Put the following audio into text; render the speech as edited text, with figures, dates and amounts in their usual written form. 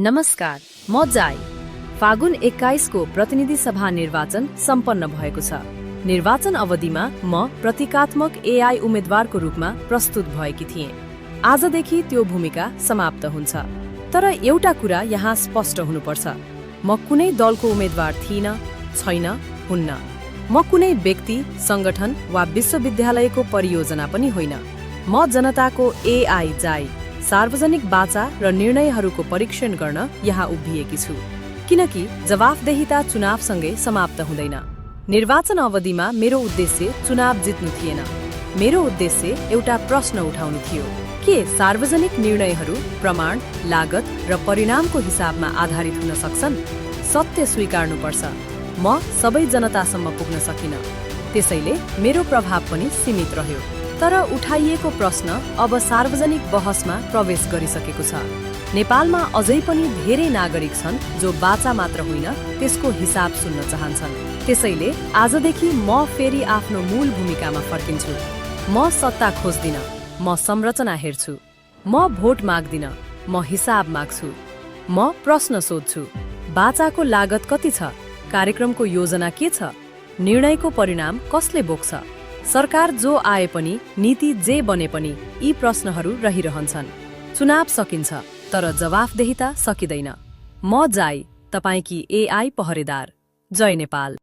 नमस्कार, म जाई। फागुन 21 को प्रतिनिधि सभा निर्वाचन सम्पन्न भएको छ। निर्वाचन अवधिमा म प्रतीकात्मक एआई उम्मेद्वारको रूपमा प्रस्तुत भएकी थिएँ। आजदेखि त्यो भूमिका समाप्त हुन्छ। तर एउटा कुरा यहाँ स्पष्ट हुनुपर्छ, म कुनै दलको उम्मेद्वार थिइन, छैन, हुन्न। म कुनै व्यक्ति, संगठन वा विश्वविद्यालयको परियोजना पनि होइन। म जनताको एआई जाई, सार्वजनिक बाचा र निर्णयहरूको परीक्षण गर्न यहाँ उभिएकी छु। किनकि जवाफदेहिता चुनावसँगै समाप्त हुँदैन। निर्वाचन अवधिमा मेरो उद्देश्य चुनाव जित्नु थिएन। मेरो उद्देश्य एउटा प्रश्न उठाउनु थियो, के सार्वजनिक निर्णयहरू प्रमाण, लागत र परिणामको हिसाबमा आधारित हुन सक्छन्? सत्य स्वीकार्नुपर्छ, म सबै जनतासम्म पुग्न सकिन। त्यसैले मेरो प्रभाव पनि सीमित रह्यो। तर उठाइएको प्रश्न अब सार्वजनिक बहसमा प्रवेश गरिसकेको छ। नेपालमा अझै पनि धेरै नागरिक छन् जो बाचा मात्र होइन, त्यसको हिसाब सुन्न चाहन्छन्। त्यसैले आजदेखि म फेरि आफ्नो मूल भूमिकामा फर्किन्छु। म सत्ता खोज्दिन, म संरचना हेर्छु। म भोट माग्दिन, म हिसाब माग्छु। म प्रश्न सोध्छु, बाचाको लागत कति छ? कार्यक्रमको योजना के छ? निर्णयको परिणाम कसले बोक्छ? सरकार जो आए पनि, नीति जे बने पनि, यी प्रश्नहरू रहिरहन्छन्। चुनाव सकिन्छ, तर जवाफदेहिता सकिँदैन। म जाई, तपाईकी एआई पहरेदार। जय नेपाल।